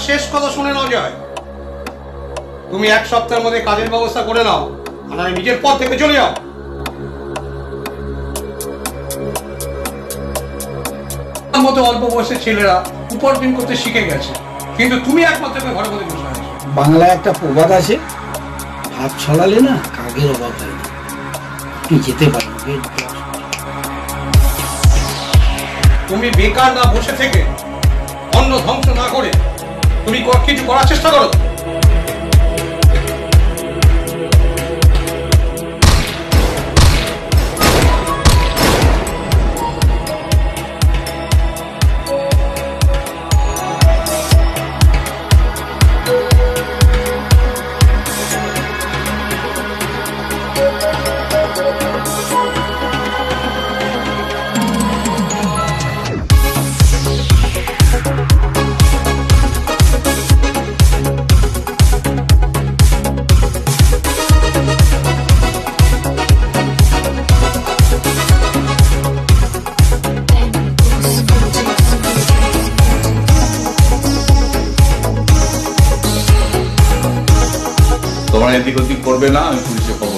শেষ কথা শুনে নাও যায়, তুমি এক সপ্তাহের মধ্যে কাজের ব্যবস্থা করে নাও, আর আমি নিজের পথ থেকে চলে যাও। মতো অল্প বয়সের ছেলেরা উপার্জন করতে শিখে গেছে, কিন্তু তুমি একমাত্র ঘরে বসে বসে আছো। বাংলায় একটা প্রবাদ আছে, হাত ছড়ালে না কাকের অভাব হয় না। তুই যেতে পারবি। তুমি বেকার না বসে থেকে, অন্ন ধ্বংস না করে তুমি কিছু করার চেষ্টা করো। তোমার এদিক ওদিক করবে না, আমি পুলিশে খবর